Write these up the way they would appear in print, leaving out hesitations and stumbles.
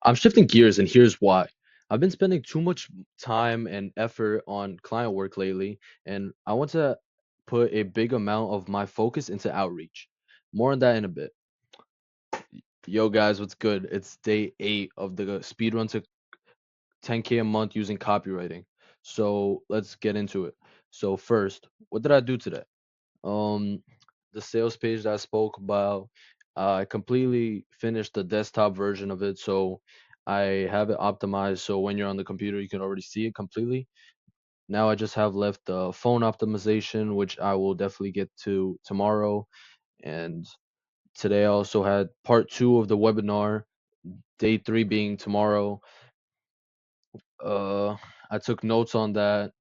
I'm shifting gears, and here's why. I've been spending too much time and effort on client work lately, and I want to put a big amount of my focus into outreach. More on that in a bit. Yo, guys, what's good? It's day 8 of the speedrun to 10K a month using copywriting. So let's get into it. So first, what did I do today? Um, the sales page that I spoke about, I completely finished the desktop version of it, so I have it optimized so when you're on the computer you can already see it completely. Now I just have left the phone optimization, which I will definitely get to tomorrow. And today I also had part two of the webinar, day three being tomorrow. Uh, I took notes on that,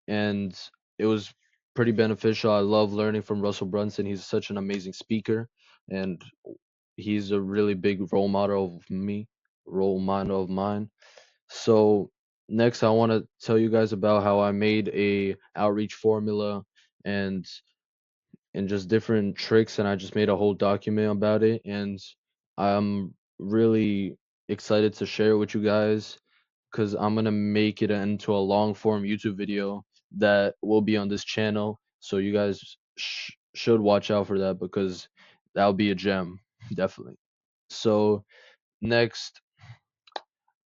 and it was pretty beneficial. I love learning from Russell Brunson. He's such an amazing speaker, and he's a really big role model of mine. So next, I want to tell you guys about how I made a outreach formula and just different tricks, and I just made a whole document about it, and I'm really excited to share it with you guys because I'm gonna make it into a long form YouTube video that will be on this channel. So you guys should watch out for that because that'll be a gem, definitely. So next,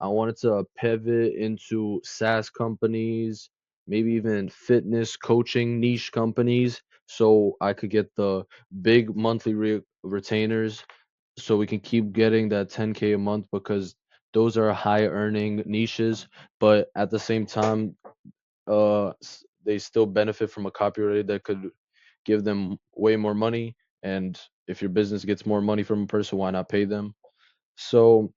I wanted to pivot into SaaS companies, maybe even fitness coaching niche companies, so I could get the big monthly retainers so we can keep getting that 10K a month because those are high earning niches, but at the same time, they still benefit from a copywriter that could give them way more money. And if your business gets more money from a person, why not pay them? So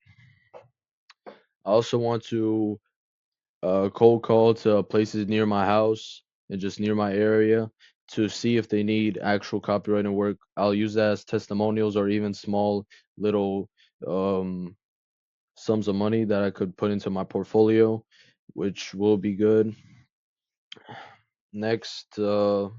I also want to cold call to places near my house and just near my area to see if they need actual copywriting work. I'll use that as testimonials or even small little um, sums of money that I could put into my portfolio, which will be good. Next, the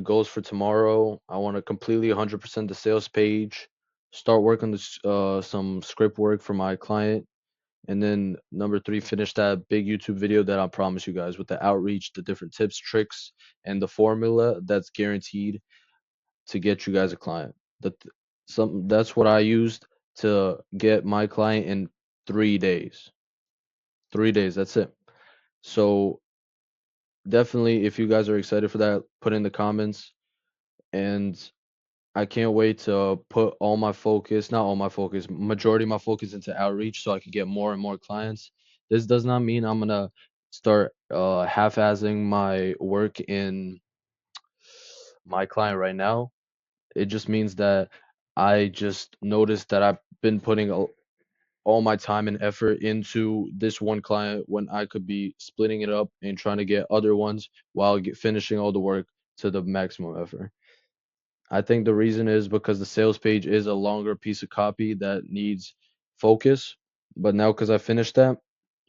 goals for tomorrow. I want to completely 100% the sales page, start working this some script work for my client, and then number three, finish that big YouTube video that I promised you guys with the outreach, the different tips, tricks, and the formula that's guaranteed to get you guys a client. That that's what I used to get my client in 3 days. 3 days, that's it. So definitely, if you guys are excited for that, put in the comments. And I can't wait to put all my focus, not all my focus, majority of my focus into outreach so I can get more and more clients. This does not mean I'm gonna start half-assing my work in my client right now. It just means that I just noticed that I've been putting all my time and effort into this one client when I could be splitting it up and trying to get other ones while finishing all the work to the maximum effort. I think the reason is because the sales page is a longer piece of copy that needs focus. But now, because I finished that,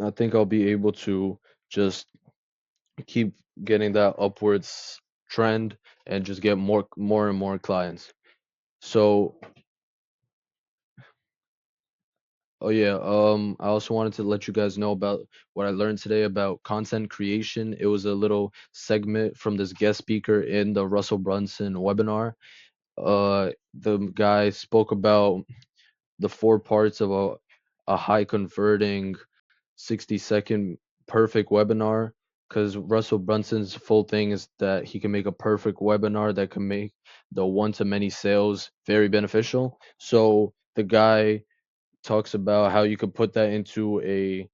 I think I'll be able to just keep getting that upwards trend and just get more and more clients. So, oh yeah, I also wanted to let you guys know about what I learned today about content creation. It was a little segment from this guest speaker in the Russell Brunson webinar. The guy spoke about the four parts of a high converting 60-second perfect webinar because Russell Brunson's full thing is that he can make a perfect webinar that can make the one to many sales very beneficial. So the guy talks about how you could put that into a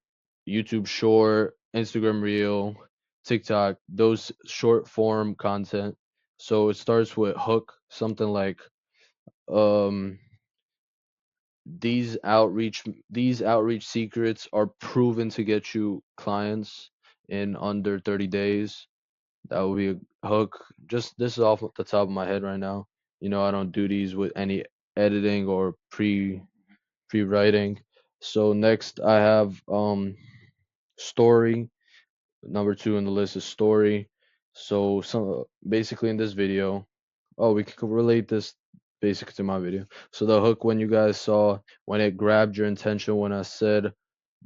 YouTube short, Instagram reel, TikTok, those short form content. So it starts with hook, something like um these outreach secrets are proven to get you clients in under 30 days. That would be a hook. Just this is off the top of my head right now. I don't do these with any editing or pre-writing. So next I have story. Number 2 in the list is story. So some basically in this video, oh, we can relate this. basic to my video. So the hook when you guys saw when it grabbed your attention when I said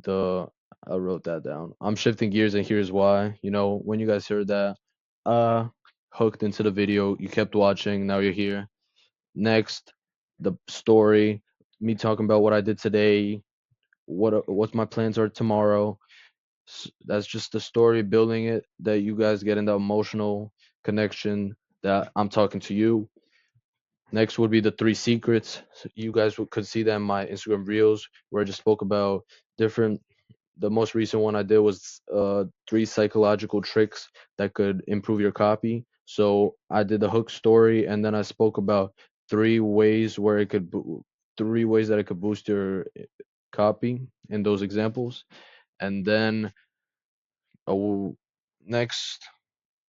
the I wrote that down. I'm shifting gears and here's why. You know, when you guys heard that hooked into the video, you kept watching, now you're here. Next, the story, me talking about what I did today, what my plans are tomorrow. That's just the story building it that you guys get in the emotional connection that I'm talking to you. Next would be the three secrets. So you guys could see that in my Instagram reels where I just spoke about different. The most recent one I did was three psychological tricks that could improve your copy. So I did the hook story, and then I spoke about three ways where it could, 3 ways that it could boost your copy in those examples. And then next,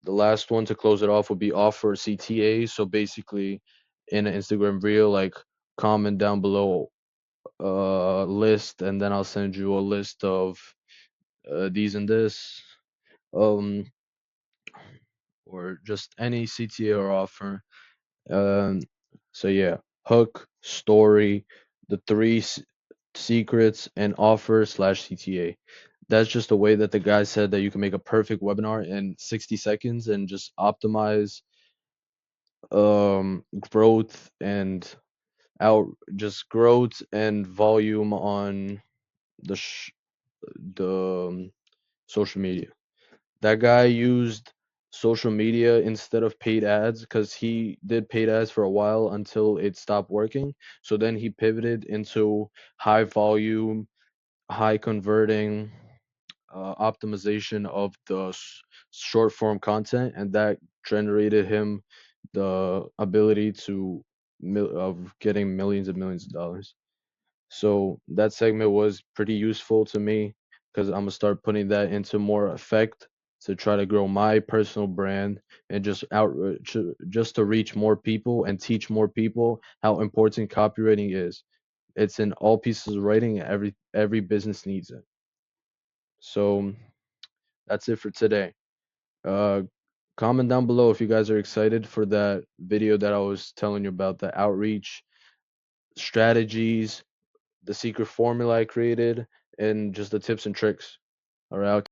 the last one to close it off would be offer CTA. So basically, in an Instagram reel, like comment down below list, and then I'll send you a list of these and this, um, or just any CTA or offer. Um, so yeah, hook, story, the three secrets, and offer slash CTA. That's just a way that the guy said that you can make a perfect webinar in 60 seconds and just optimize growth and out just growth and volume on the the social media. That guy used social media instead of paid ads because he did paid ads for a while until it stopped working. So then he pivoted into high volume, high converting optimization of the short form content, and that generated him the ability to of getting millions and millions of dollars. So that segment was pretty useful to me because I'm gonna start putting that into more effect to try to grow my personal brand and just to reach more people and teach more people how important copywriting is. It's in all pieces of writing. Every business needs it. So that's it for today. Uh, comment down below if you guys are excited for that video that I was telling you about, the outreach strategies, the secret formula I created, and just the tips and tricks. All right.